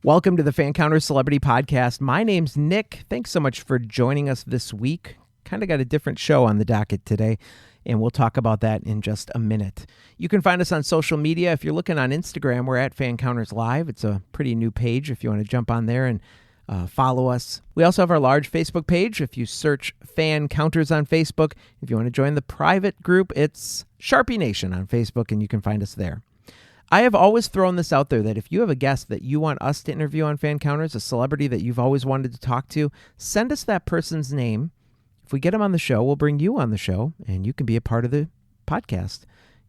Welcome to the Fancounters Celebrity Podcast. My name's Nick. Thanks so much for joining us this week. Kind of got a different show on the docket today, and we'll talk about that in just a minute. You can find us on social media. If you're looking on Instagram, we're at Fancounters Live. It's a pretty new page if you want to jump on there and follow us. We also have our large Facebook page. If you search Fancounters on Facebook, if you want to join the private group, it's Sharpie Nation on Facebook, and you can find us there. I have always thrown this out there that if you have a guest that you want us to interview on Fancounters, a celebrity that you've always wanted to talk to, send us that person's name. If we get them on the show, we'll bring you on the show, and you can be a part of the podcast.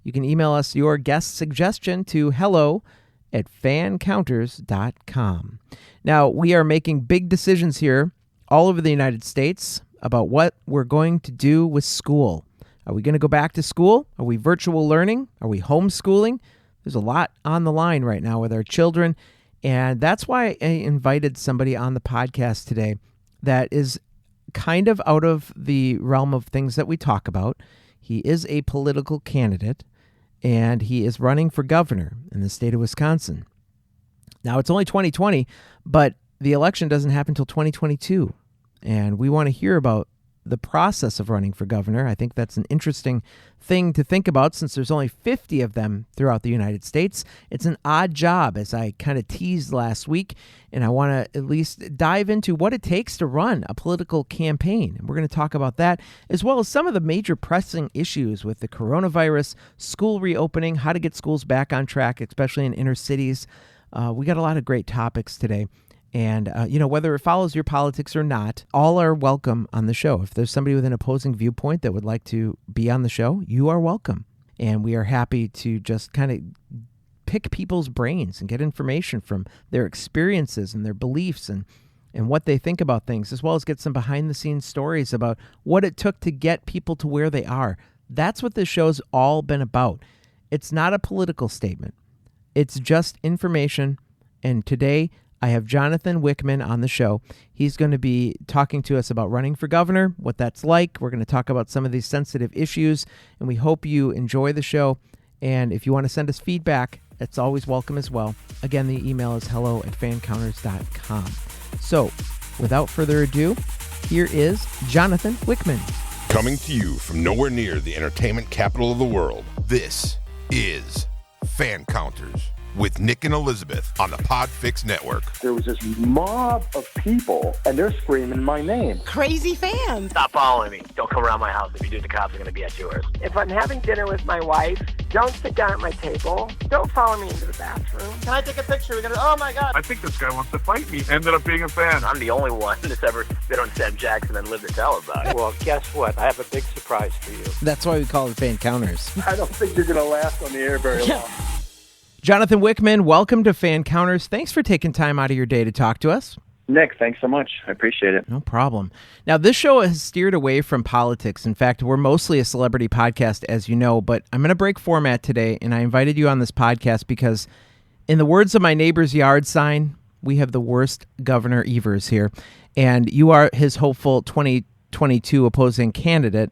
You can email us your guest suggestion to hello@fancounters.com. Now, we are making big decisions here all over the United States about what we're going to do with school. Are we going to go back to school? Are we virtual learning? Are we homeschooling? There's a lot on the line right now with our children, and that's why I invited somebody on the podcast today that is kind of out of the realm of things that we talk about. He is a political candidate, and he is running for governor in the state of Wisconsin. Now, it's only 2020, but the election doesn't happen until 2022, and we want to hear about the process of running for governor. I think that's an interesting thing to think about since there's only 50 of them throughout the United States. It's an odd job, as I kind of teased last week, and I want to at least dive into what it takes to run a political campaign. And we're going to talk about that, as well as some of the major pressing issues with the coronavirus, school reopening, how to get schools back on track, especially in inner cities. We got a lot of great topics today. And, whether it follows your politics or not, all are welcome on the show. If there's somebody with an opposing viewpoint that would like to be on the show, you are welcome. And we are happy to just kind of pick people's brains and get information from their experiences and their beliefs and what they think about things, as well as get some behind-the-scenes stories about what it took to get people to where they are. That's what this show's all been about. It's not a political statement. It's just information. And today, I have Jonathan Wichmann on the show. He's going to be talking to us about running for governor, what that's like. We're going to talk about some of these sensitive issues, and we hope you enjoy the show. And if you want to send us feedback, it's always welcome as well. Again, the email is hello@fancounters.com. So, without further ado, here is Jonathan Wichmann. Coming to you from nowhere near the entertainment capital of the world, this is Fancounters with Nick and Elizabeth on the Podfix Network. There was this mob of people, and they're screaming my name. Crazy fans. Stop following me. Don't come around my house. If you do, the cops are going to be at yours. If I'm having dinner with my wife, don't sit down at my table. Don't follow me into the bathroom. Can I take a picture? We're gonna. Oh my God. I think this guy wants to fight me. Ended up being a fan. I'm the only one that's ever been on Sam Jackson and lived to tell about it. Well, guess what? I have a big surprise for you. That's why we call it Fancounters. I don't think you're going to last on the air very long. Jonathan Wichmann, welcome to Fancounters. Thanks for taking time out of your day to talk to us. Nick, thanks so much. I appreciate it. No problem. Now, this show has steered away from politics. In fact, we're mostly a celebrity podcast, as you know, but I'm going to break format today, and I invited you on this podcast because, in the words of my neighbor's yard sign, we have the worst Governor Evers here, and you are his hopeful 2022 opposing candidate,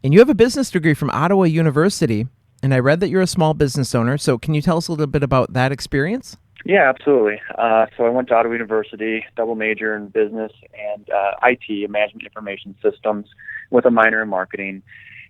and you have a business degree from Ottawa University, and I read that you're a small business owner, so can you tell us a little bit about that experience? Yeah, absolutely. So I went to Ottawa University, double major in business and IT, Management Information Systems, with a minor in marketing.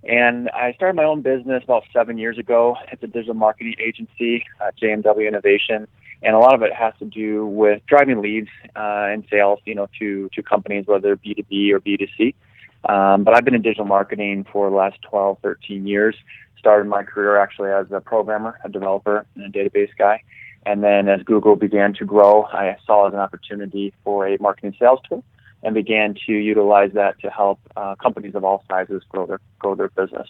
And I started my own business about 7 years ago. It's a digital marketing agency, JMW Innovation, and a lot of it has to do with driving leads and sales, to companies, whether B2B or B2C. But I've been in digital marketing for the last 12, 13 years. Started my career actually as a programmer, a developer, and a database guy. And then as Google began to grow, I saw it as an opportunity for a marketing sales tool and began to utilize that to help companies of all sizes grow their business.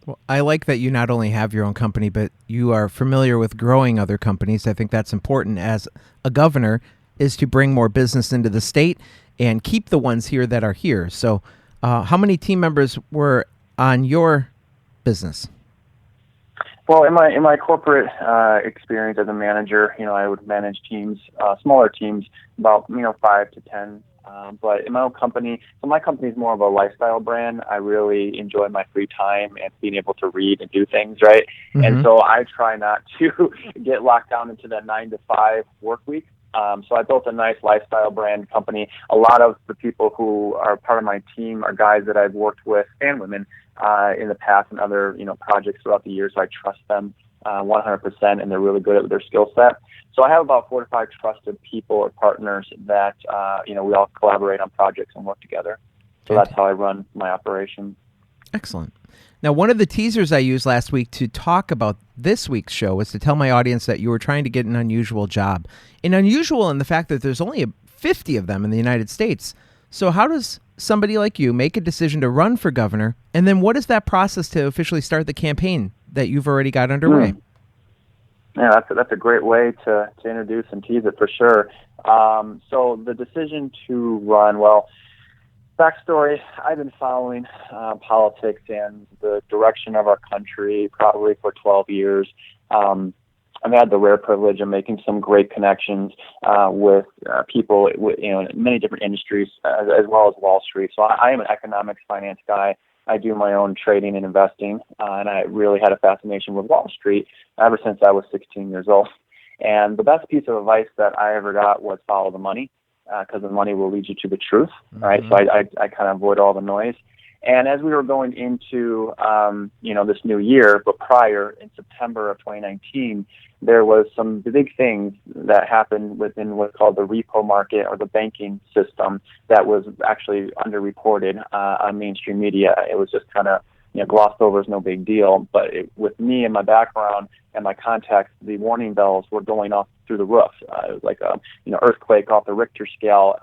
Well, I like that you not only have your own company, but you are familiar with growing other companies. I think that's important as a governor, is to bring more business into the state and keep the ones here that are here. So how many team members were on your business? Well, in my corporate experience as a manager, I would manage teams, smaller teams, about 5 to 10. But in my own company, so my company is more of a lifestyle brand. I really enjoy my free time and being able to read and do things, right? Mm-hmm. And so I try not to get locked down into that 9 to 5 work week. So I built a nice lifestyle brand company. A lot of the people who are part of my team are guys that I've worked with, and women, in the past and other, projects throughout the years. So I trust them 100%, and they're really good at their skill set. So I have about 4 to 5 trusted people or partners that, we all collaborate on projects and work together. So that's how I run my operation. Excellent. Now, one of the teasers I used last week to talk about this week's show was to tell my audience that you were trying to get an unusual job. An unusual in the fact that there's only 50 of them in the United States. So how does somebody like you make a decision to run for governor? And then what is that process to officially start the campaign that you've already got underway? Yeah, that's a great way to introduce and tease it for sure. So the decision to run, well, backstory, I've been following politics and the direction of our country probably for 12 years. I've had the rare privilege of making some great connections with people in many different industries, as well as Wall Street. So I am an economics finance guy. I do my own trading and investing, and I really had a fascination with Wall Street ever since I was 16 years old. And the best piece of advice that I ever got was follow the money, because the money will lead you to the truth, right? So I kind of avoid all the noise. And as we were going into, this new year, but prior, in September of 2019, there was some big things that happened within what's called the repo market or the banking system that was actually underreported on mainstream media. It was just kind of glossed over as no big deal. But with me and my background and my contacts, the warning bells were going off through the roof. It was like a earthquake off the Richter scale,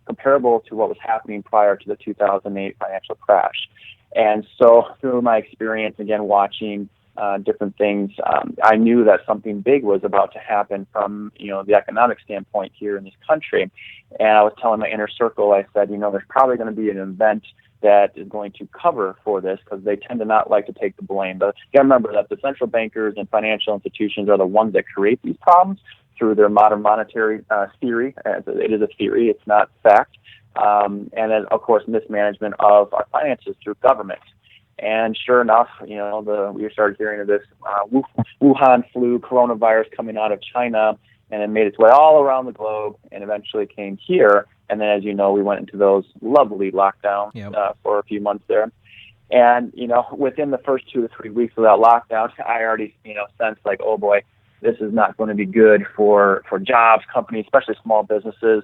comparable to what was happening prior to the 2008 financial crash. And so through my experience, again, watching different things, I knew that something big was about to happen from the economic standpoint here in this country. And I was telling my inner circle, I said, there's probably going to be an event that is going to cover for this, because they tend to not like to take the blame. But you got to remember that the central bankers and financial institutions are the ones that create these problems through their modern monetary theory. It is a theory, it's not fact. And then, of course, mismanagement of our finances through government. And sure enough, we started hearing of this Wuhan flu coronavirus coming out of China, and it made its way all around the globe and eventually came here. And then, as you know, we went into those lovely lockdowns for a few months there. And, within the first 2 to 3 weeks of that lockdown, I already, sensed like, oh boy, this is not going to be good for jobs, companies, especially small businesses.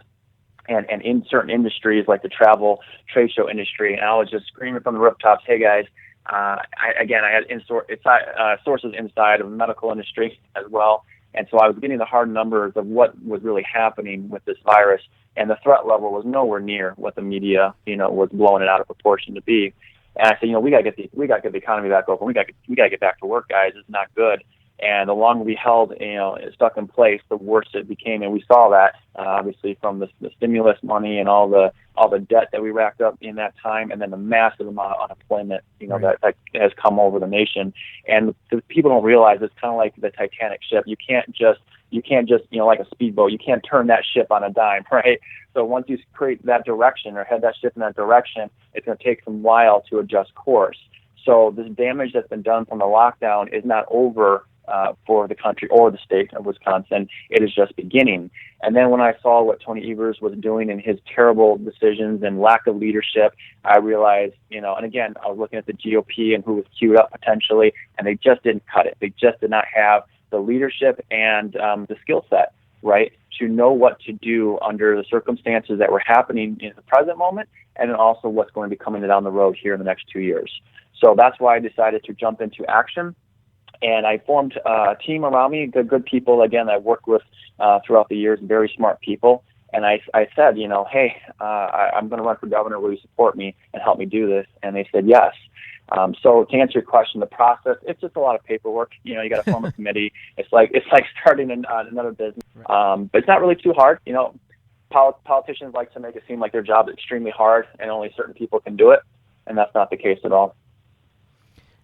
And in certain industries like the travel trade show industry. And I was just screaming from the rooftops, hey guys, I had sources inside of the medical industry as well. And so I was getting the hard numbers of what was really happening with this virus. And the threat level was nowhere near what the media, was blowing it out of proportion to be. And I said, we got to get the economy back open. We got to get back to work, guys. It's not good. And the longer we held, stuck in place, the worse it became. And we saw that, obviously, from the stimulus money and all the debt that we racked up in that time, and then the massive amount of unemployment, that has come over the nation. And the people don't realize it's kind of like the Titanic ship. You can't just, like a speedboat, you can't turn that ship on a dime, right? So once you create that direction or head that ship in that direction, it's going to take some while to adjust course. So this damage that's been done from the lockdown is not over for the country or the state of Wisconsin. It is just beginning. And then when I saw what Tony Evers was doing in his terrible decisions and lack of leadership, I realized, and again, I was looking at the GOP and who was queued up potentially, and they just didn't cut it. They just did not have the leadership and the skill set, right, to know what to do under the circumstances that were happening in the present moment, and then also what's going to be coming down the road here in the next 2 years. So that's why I decided to jump into action. And I formed a team around me, good people, again, I've worked with throughout the years, very smart people. And I said, hey, I'm going to run for governor. Will you support me and help me do this? And they said yes. So to answer your question, the process, it's just a lot of paperwork. You got to form a committee. It's like starting another business. But it's not really too hard. Politicians like to make it seem like their job is extremely hard and only certain people can do it. And that's not the case at all.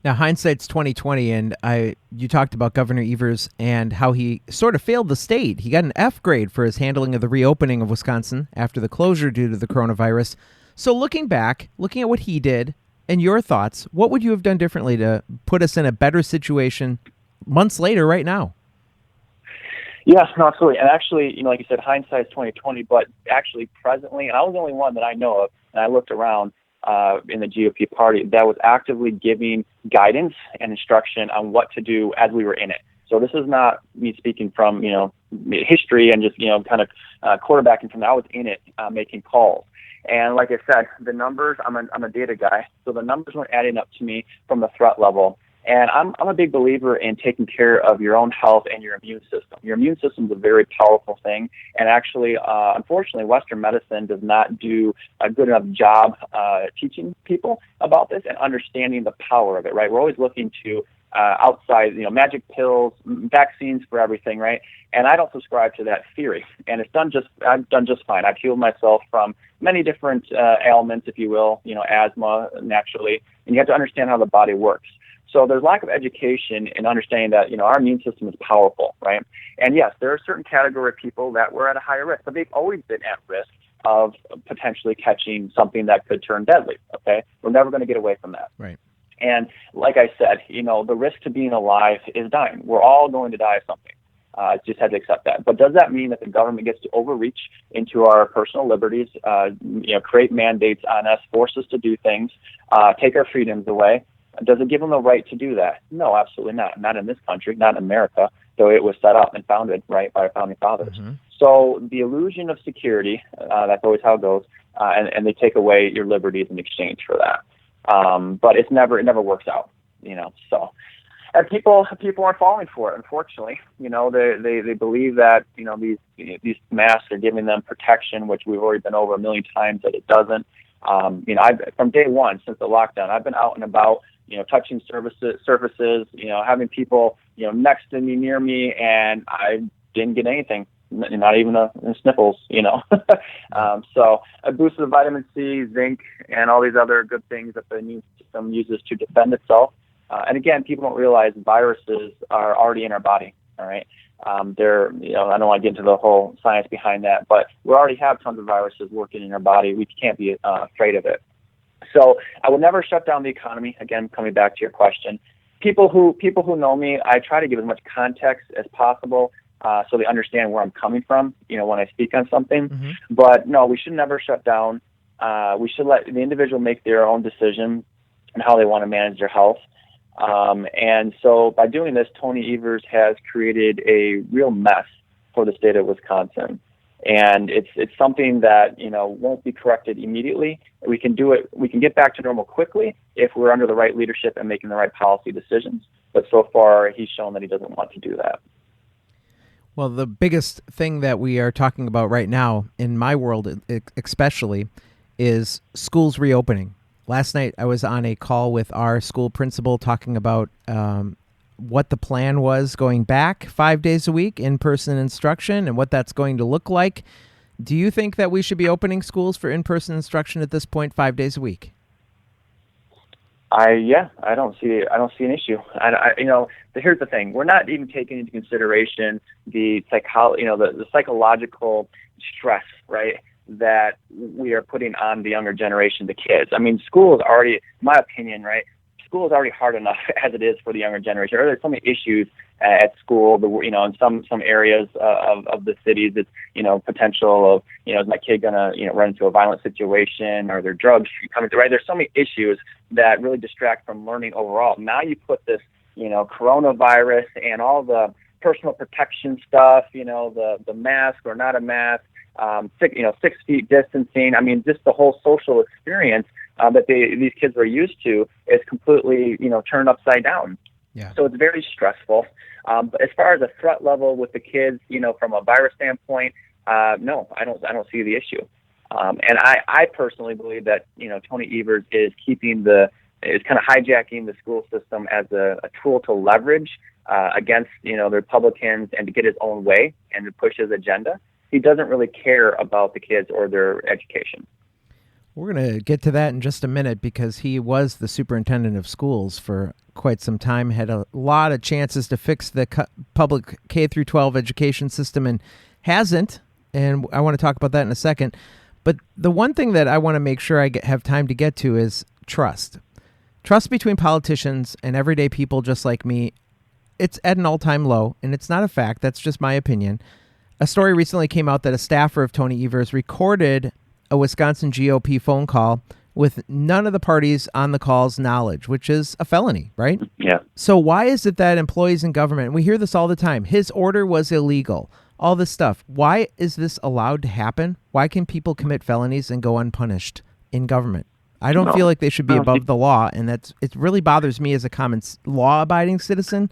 Now, hindsight's 2020, and you talked about Governor Evers and how he sort of failed the state. He got an F grade for his handling of the reopening of Wisconsin after the closure due to the coronavirus. So looking back, looking at what he did and your thoughts, what would you have done differently to put us in a better situation months later right now? Yeah, no, absolutely. And actually, like you said, hindsight's 2020, but actually presently, and I was the only one that I know of, and I looked around in the GOP party that was actively giving guidance and instruction on what to do as we were in it. So this is not me speaking from, history and just, kind of quarterbacking from that. I was in it, making calls. And like I said, the numbers, I'm a data guy, so the numbers weren't adding up to me from the threat level. And I'm a big believer in taking care of your own health and your immune system. Your immune system is a very powerful thing. And actually, unfortunately, Western medicine does not do a good enough job teaching people about this and understanding the power of it, right? We're always looking to outside, magic pills, vaccines for everything, right? And I don't subscribe to that theory. And I've done just fine. I've healed myself from many different ailments, if you will, asthma naturally. And you have to understand how the body works. So there's lack of education in understanding that, our immune system is powerful, right? And yes, there are a certain category of people that were at a higher risk, but they've always been at risk of potentially catching something that could turn deadly, okay? We're never going to get away from that. Right. And like I said, the risk to being alive is dying. We're all going to die of something. Just had to accept that. But does that mean that the government gets to overreach into our personal liberties, create mandates on us, force us to do things, take our freedoms away? Does it give them the right to do that? No, absolutely not. Not in this country, not in America, though it was set up and founded, right, by our founding fathers. Mm-hmm. So the illusion of security, that's always how it goes, and they take away your liberties in exchange for that. But it never works out, so. And people are falling for it, unfortunately. They believe that, these masks are giving them protection, which we've already been over a million times that it doesn't. From day one, since the lockdown, I've been out and about, touching surfaces, having people, next to me, near me, and I didn't get anything, not even a sniffles, So a boost of vitamin C, zinc, and all these other good things that the immune system uses to defend itself. And again, people don't realize viruses are already in our body, all right? I don't want to get into the whole science behind that, but we already have tons of viruses working in our body. We can't be afraid of it. So I would never shut down the economy. Again, coming back to your question, people who know me, I try to give as much context as possible so they understand where I'm coming from, when I speak on something. Mm-hmm. But no, we should never shut down. We should let the individual make their own decision on how they want to manage their health. And so by doing this, Tony Evers has created a real mess for the state of Wisconsin. And it's something that, won't be corrected immediately. We can do it. We can get back to normal quickly if we're under the right leadership and making the right policy decisions. But so far, he's shown that he doesn't want to do that. Well, the biggest thing that we are talking about right now, in my world especially, is schools reopening. Last night, I was on a call with our school principal talking about what the plan was going back 5 days a week, in-person instruction, and what that's going to look like. Do you think that we should be opening schools for in-person instruction at this point 5 days a week? I don't see an issue. Here's the thing: we're not even taking into consideration the psychological stress, right, that we are putting on the younger generation, the kids. I mean, school is already, in my opinion, right, school is already hard enough as it is for the younger generation. There's so many issues at school, in some areas of the cities, it's, potential of, is my kid going to, run into a violent situation, or their drugs coming through, right? There's so many issues that really distract from learning overall. Now you put this, coronavirus and all the personal protection stuff, the mask or not a mask, 6 feet distancing. I mean, just the whole social experience that these kids are used to is completely, turned upside down. Yeah. So it's very stressful. But as far as a threat level with the kids, from a virus standpoint, no, I don't see the issue. And I personally believe that, Tony Evers is is kind of hijacking the school system as a tool to leverage against, the Republicans and to get his own way and to push his agenda. He doesn't really care about the kids or their education. We're going to get to that in just a minute, because he was the superintendent of schools for quite some time, had a lot of chances to fix the public K-12 education system and hasn't, and I want to talk about that in a second. But the one thing that I want to make sure I have time to get to is trust. Trust between politicians and everyday people just like me it's at an all-time low, and it's not a fact. That's just my opinion. A story recently came out that a staffer of Tony Evers recorded a Wisconsin GOP phone call with none of the parties on the call's knowledge, which is a felony, right? Yeah. So why is it that employees in government, and we hear this all the time, his order was illegal, all this stuff. Why is this allowed to happen? Why can people commit felonies and go unpunished in government? I don't feel like they should be above the law, and it really bothers me as a common law-abiding citizen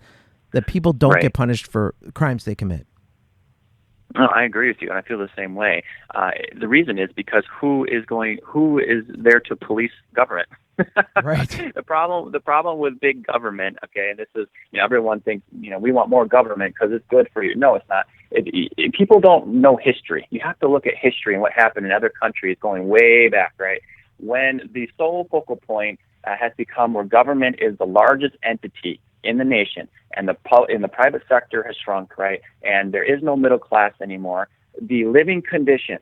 that people don't get punished for crimes they commit. No, I agree with you, and I feel the same way. The reason is because who is there to police government? Right. The problem with big government, okay, and this is, everyone thinks, we want more government because it's good for you. No, it's not. People don't know history. You have to look at history and what happened in other countries going way back, right? When the sole focal point has become where government is the largest entity in the nation, and the private sector has shrunk, right? And there is no middle class anymore. The living conditions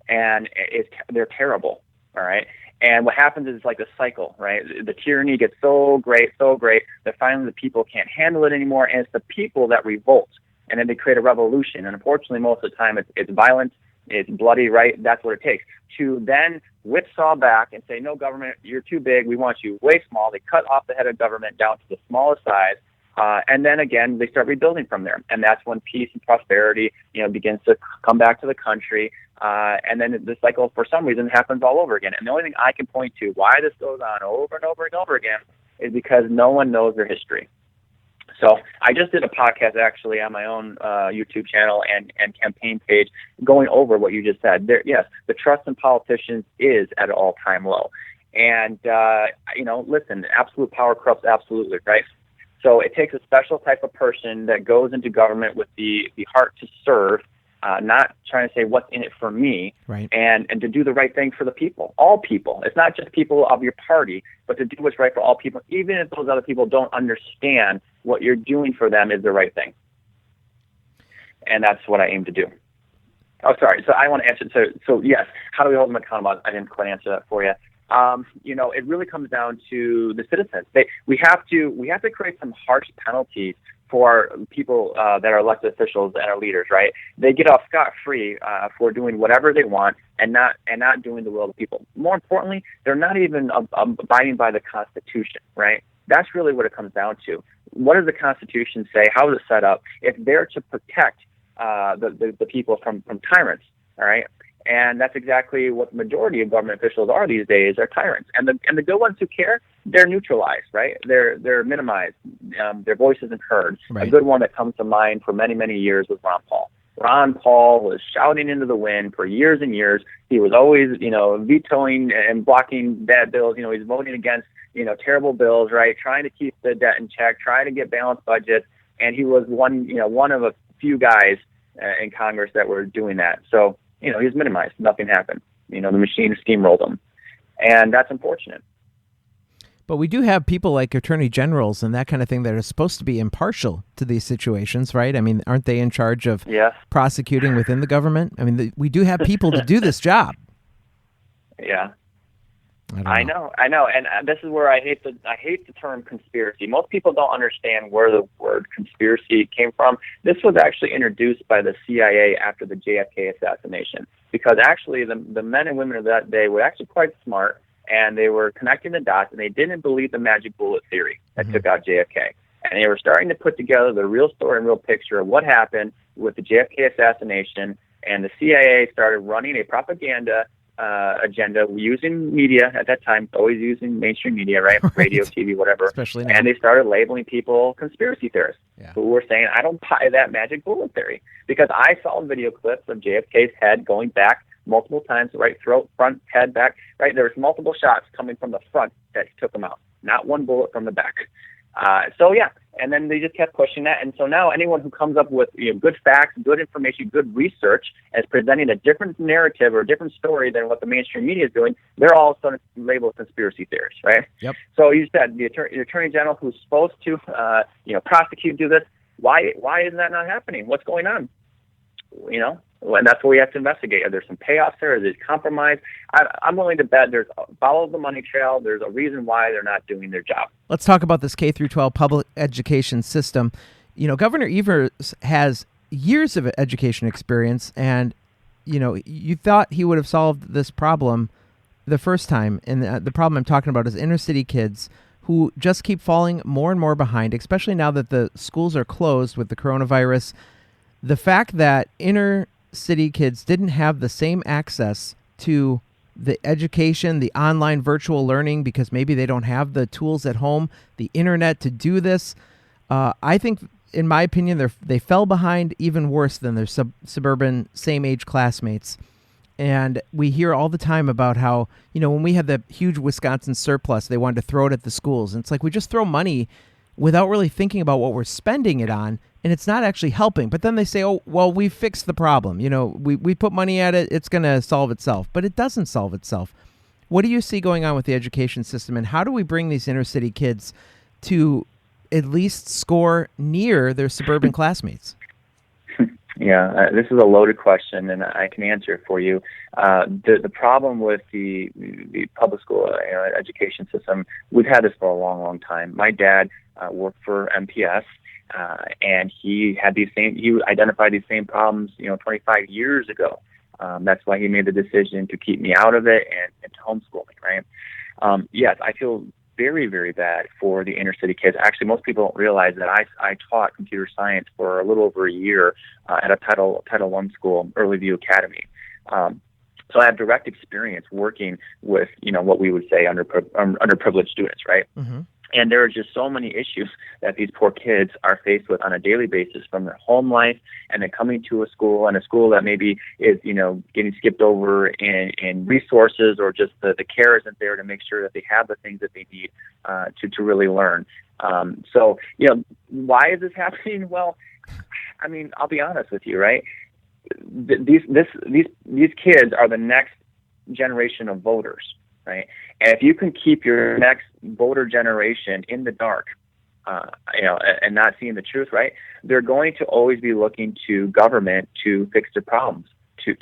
they're terrible, all right? And what happens is like a cycle, right? The tyranny gets so great, that finally the people can't handle it anymore, and it's the people that revolt, and then they create a revolution. And unfortunately, most of the time, it's violent, it's bloody, right? That's what it takes to then whipsaw back and say, no, government, you're too big. We want you way small. They cut off the head of government down to the smallest size. And then again, they start rebuilding from there. And that's when peace and prosperity, begins to come back to the country. And then the cycle, for some reason, happens all over again. And the only thing I can point to why this goes on over and over and over again is because no one knows their history. So I just did a podcast actually on my own YouTube channel and campaign page going over what you just said. Yes, the trust in politicians is at an all-time low. And, listen, absolute power corrupts absolutely, right? So it takes a special type of person that goes into government with the heart to serve, not trying to say what's in it for me, right, and to do the right thing for the people, all people. It's not just people of your party, but to do what's right for all people, even if those other people don't understand what you're doing for them is the right thing. And that's what I aim to do. Oh, sorry. So I want to answer. So yes, how do we hold them accountable? I didn't quite answer that for you. It really comes down to the citizens. We have to create some harsh penalties for people that are elected officials and our leaders, right? They get off scot-free for doing whatever they want and not doing the will of the people. More importantly, they're not even abiding by the Constitution, right? That's really what it comes down to. What does the Constitution say? How is it set up? It's there to protect the people from tyrants, all right? And that's exactly what the majority of government officials are these days, are tyrants. And the good ones who care, they're neutralized, right? They're minimized. Their voice isn't heard. Right. A good one that comes to mind for many, many years was Ron Paul. Ron Paul was shouting into the wind for years and years. He was always, vetoing and blocking bad bills. He's voting against, terrible bills, right? Trying to keep the debt in check, trying to get balanced budgets. And he was one of a few guys in Congress that were doing that. So, he was minimized. Nothing happened. The machine steamrolled him. And that's unfortunate. But we do have people like attorney generals and that kind of thing that are supposed to be impartial to these situations, right? I mean, aren't they in charge of prosecuting within the government? I mean, we do have people to do this job. Yeah. I know. And this is where I hate the term conspiracy. Most people don't understand where the word conspiracy came from. This was actually introduced by the CIA after the JFK assassination, because actually the men and women of that day were actually quite smart, and they were connecting the dots, and they didn't believe the magic bullet theory that took out JFK. And they were starting to put together the real story and real picture of what happened with the JFK assassination, and the CIA started running a propaganda agenda using media at that time, always using mainstream media, right? Radio, TV, whatever. Especially now. And they started labeling people conspiracy theorists who were saying, I don't buy that magic bullet theory, because I saw video clips of JFK's head going back multiple times, right throat, front, head, back, right? There was multiple shots coming from the front that took him out, not one bullet from the back. And then they just kept pushing that. And so now anyone who comes up with good facts, good information, good research, and is presenting a different narrative or a different story than what the mainstream media is doing, they're all sort of labeled conspiracy theorists, right? Yep. So you said the attorney general who's supposed to, prosecute, do this. Why is that not happening? What's going on? And that's what we have to investigate. Are there some payoffs there? Is it compromise? I'm willing to bet there's follow the money trail. There's a reason why they're not doing their job. Let's talk about this K through 12 public education system. Governor Evers has years of education experience, and, you thought he would have solved this problem the first time. And the problem I'm talking about is inner city kids who just keep falling more and more behind, especially now that the schools are closed with the coronavirus. The fact that inner city kids didn't have the same access to the education, the online virtual learning, because maybe they don't have the tools at home, the internet to do this. I think, in my opinion, they fell behind even worse than their suburban same-age classmates. And we hear all the time about how, when we had the huge Wisconsin surplus, they wanted to throw it at the schools. And it's like we just throw money without really thinking about what we're spending it on, and it's not actually helping. But then they say, oh, well, we fixed the problem. We put money at it, it's going to solve itself. But it doesn't solve itself. What do you see going on with the education system, and how do we bring these inner city kids to at least score near their suburban classmates? Yeah, this is a loaded question, and I can answer it for you. The problem with the public school education system, we've had this for a long, long time. My dad worked for MPS, and he identified these same problems, 25 years ago. That's why he made the decision to keep me out of it and to homeschooling, right? Yes, I feel very, very bad for the inner city kids. Actually, most people don't realize that I taught computer science for a little over a year at a Title I school, Early View Academy. So I have direct experience working with, what we would say underprivileged students, right? Mm-hmm. And there are just so many issues that these poor kids are faced with on a daily basis, from their home life and then coming to a school that maybe is, getting skipped over in resources, or just the care isn't there to make sure that they have the things that they need to really learn. So, why is this happening? Well, I mean, I'll be honest with you, right? These kids are the next generation of voters. Right, and if you can keep your next voter generation in the dark, and not seeing the truth, right, they're going to always be looking to government to fix their problems, to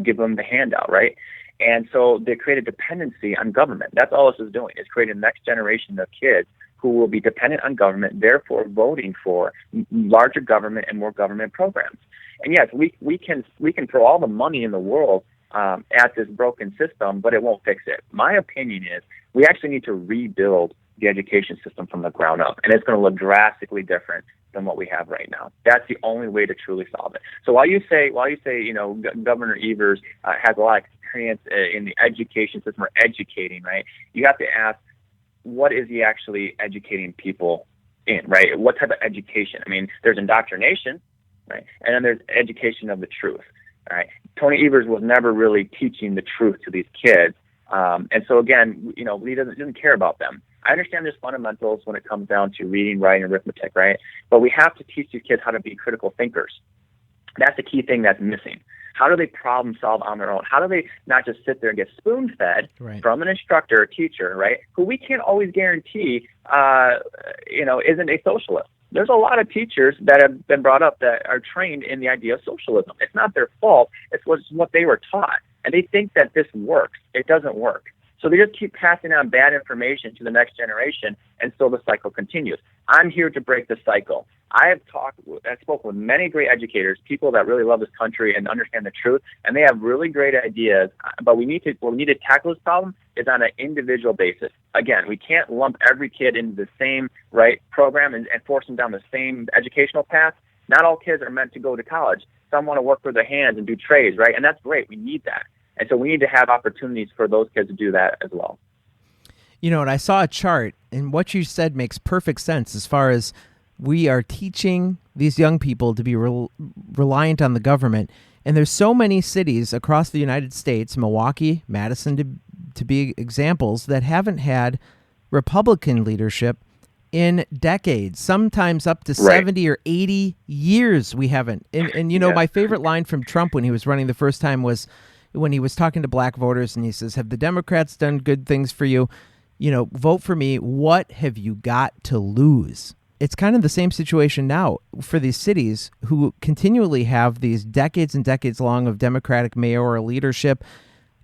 give them the handout, right? And so they create a dependency on government. That's all this is doing, is creating the next generation of kids who will be dependent on government, therefore voting for larger government and more government programs. And yes, we can throw all the money in the world at this broken system, but it won't fix it. My opinion is we actually need to rebuild the education system from the ground up, and it's going to look drastically different than what we have right now. That's the only way to truly solve it. So while you say Governor Evers has a lot of experience in the education system, or educating, right, you have to ask, what is he actually educating people in, right? What type of education? I mean, there's indoctrination, right, and then there's education of the truth. All right. Tony Evers was never really teaching the truth to these kids. And so, again, he doesn't care about them. I understand there's fundamentals when it comes down to reading, writing, arithmetic, right? But we have to teach these kids how to be critical thinkers. That's the key thing that's missing. How do they problem solve on their own? How do they not just sit there and get spoon-fed from an instructor or teacher, right, who we can't always guarantee, isn't a socialist? There's a lot of teachers that have been brought up that are trained in the idea of socialism. It's not their fault. It's what they were taught. And they think that this works. It doesn't work. So they just keep passing on bad information to the next generation, and so the cycle continues. I'm here to break the cycle. I spoke with many great educators, people that really love this country and understand the truth, and they have really great ideas. But what we need to tackle this problem is on an individual basis. Again, we can't lump every kid into the same program and force them down the same educational path. Not all kids are meant to go to college. Some want to work with their hands and do trades, right? And that's great. We need that. And so we need to have opportunities for those kids to do that as well. And I saw a chart, and what you said makes perfect sense as far as we are teaching these young people to be reliant on the government. And there's so many cities across the United States, Milwaukee, Madison to be examples, that haven't had Republican leadership in decades, sometimes up to 70 or 80 years we haven't. And my favorite line from Trump when he was running the first time was when he was talking to black voters, and he says, have the Democrats done good things for you? Vote for me. What have you got to lose? It's kind of the same situation now for these cities who continually have these decades and decades long of Democratic mayoral leadership.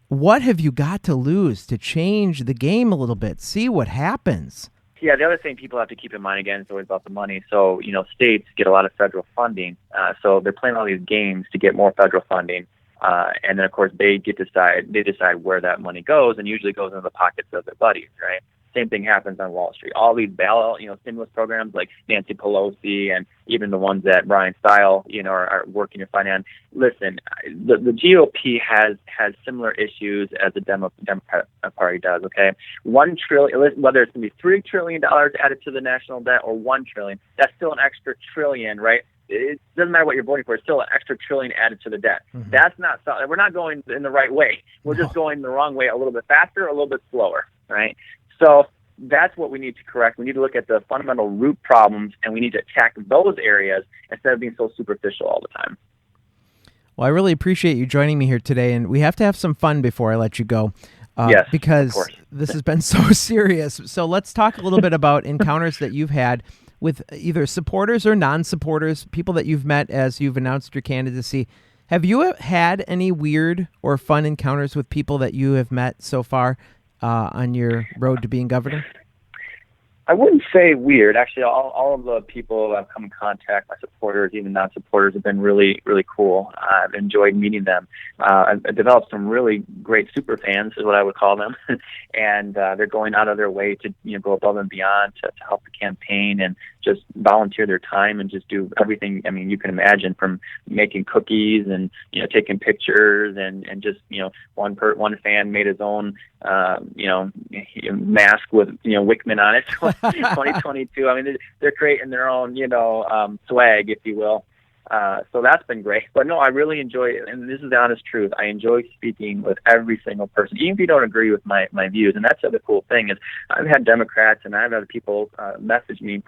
What have you got to lose to change the game a little bit? See what happens. Yeah, the other thing people have to keep in mind, again, is always about the money. So, states get a lot of federal funding. So they're playing all these games to get more federal funding. And then, of course, they decide where that money goes, and usually goes into the pockets of their buddies, right? Same thing happens on Wall Street. All these bailout, stimulus programs like Nancy Pelosi and even the ones that Brian Style, are working to finance. Listen, the GOP has similar issues as the Democrat Party does. Okay, $1 trillion, whether it's going to be $3 trillion added to the national debt or $1 trillion, that's still an extra trillion, right? It doesn't matter what you're voting for; it's still an extra trillion added to the debt. Mm-hmm. That's not. We're not going in the right way. We're just going the wrong way, a little bit faster, a little bit slower, right? So that's what we need to correct. We need to look at the fundamental root problems, and we need to attack those areas instead of being so superficial all the time. Well, I really appreciate you joining me here today, and we have to have some fun before I let you go. Yes, because this has been so serious. So let's talk a little bit about encounters that you've had with either supporters or non-supporters, people that you've met as you've announced your candidacy. Have you had any weird or fun encounters with people that you have met so far on your road to being governor? I wouldn't say weird. Actually, all of the people that I've come in contact, my supporters, even non-supporters, have been really, really cool. I've enjoyed meeting them. I've developed some really great super fans, is what I would call them, and they're going out of their way to go above and beyond to help the campaign and just volunteer their time and just do everything. I mean, you can imagine, from making cookies and taking pictures and just one fan made his own mask with Wichmann on it. 2022. I mean, they're creating their own, swag, if you will. So that's been great. But no, I really enjoy it. And this is the honest truth. I enjoy speaking with every single person, even if you don't agree with my views. And that's the other cool thing is I've had Democrats and I've had people private message me,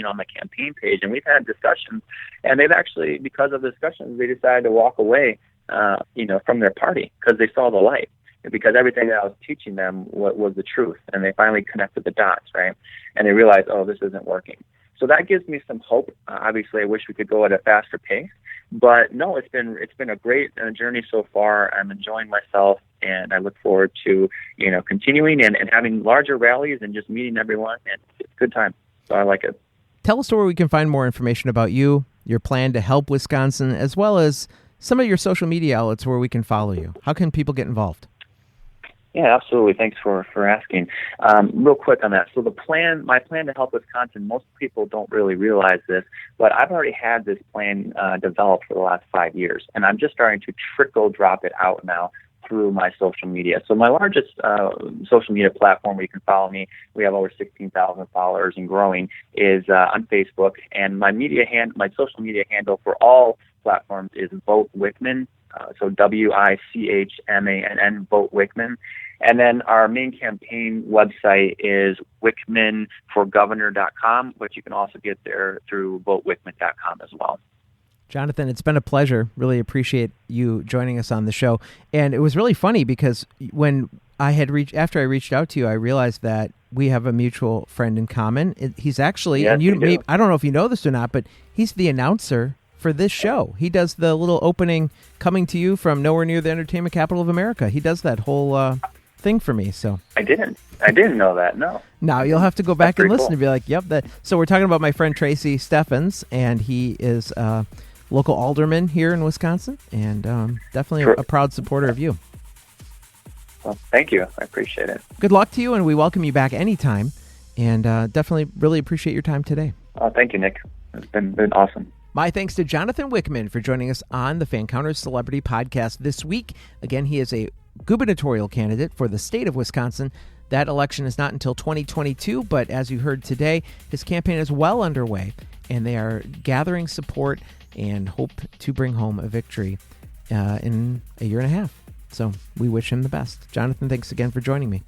on my campaign page. And we've had discussions. And they've actually, because of the discussions, they decided to walk away, from their party because they saw the light. Because everything that I was teaching them was the truth, and they finally connected the dots, right? And they realized, oh, this isn't working. So that gives me some hope. Obviously, I wish we could go at a faster pace, but no, it's been a great journey so far. I'm enjoying myself, and I look forward to continuing and having larger rallies and just meeting everyone. And it's a good time, so I like it. Tell us where we can find more information about you, your plan to help Wisconsin, as well as some of your social media outlets where we can follow you. How can people get involved? Yeah, absolutely. Thanks for asking. Real quick on that. So my plan to help Wisconsin, most people don't really realize this, but I've already had this plan developed for the last 5 years, and I'm just starting to drop it out now through my social media. So my largest social media platform where you can follow me, we have over 16,000 followers and growing, is on Facebook, and my social media handle for all platforms is Vote Wichmann. So WICHMANN, Vote Wichmann. And then our main campaign website is wichmannforgovernor.com, which you can also get there through votewichmann.com as well. Jonathan, it's been a pleasure. Really appreciate you joining us on the show. And it was really funny because when after I reached out to you, I realized that we have a mutual friend in common. He's actually, yes, and I don't know if you know this or not, but he's the announcer for this show. He does the little opening coming to you from nowhere near the entertainment capital of America. He does that whole thing for me. So I didn't know that. No. Now you'll have to go back and listen cool. and be like, yep. So we're talking about my friend Tracy Steffens, and he is a local alderman here in Wisconsin, and definitely a proud supporter of you. Well, thank you. I appreciate it. Good luck to you, and we welcome you back anytime. And definitely really appreciate your time today. Thank you, Nick. It's been awesome. My thanks to Jonathan Wichmann for joining us on the Fancounters Celebrity Podcast this week. Again, he is a gubernatorial candidate for the state of Wisconsin. That election is not until 2022, but as you heard today, his campaign is well underway, and they are gathering support and hope to bring home a victory in a year and a half. So we wish him the best. Jonathan, thanks again for joining me.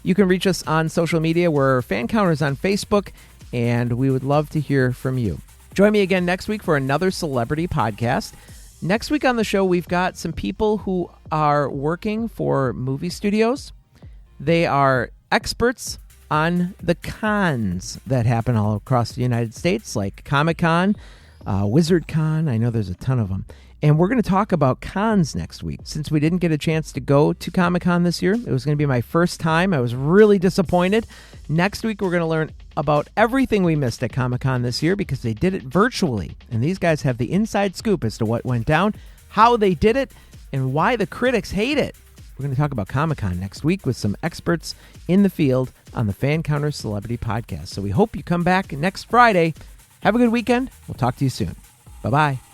You can reach us on social media. We're Fancounters on Facebook, and we would love to hear from you. Join me again next week for another celebrity podcast. Next week on the show, we've got some people who are working for movie studios. They are experts on the cons that happen all across the United States, like Comic-Con, WizardCon. I know there's a ton of them. And we're going to talk about cons next week. Since we didn't get a chance to go to Comic-Con this year, it was going to be my first time. I was really disappointed. Next week, we're going to learn about everything we missed at Comic-Con this year because they did it virtually. And these guys have the inside scoop as to what went down, how they did it, and why the critics hate it. We're going to talk about Comic-Con next week with some experts in the field on the Fancounters Celebrity Podcast. So we hope you come back next Friday. Have a good weekend. We'll talk to you soon. Bye-bye.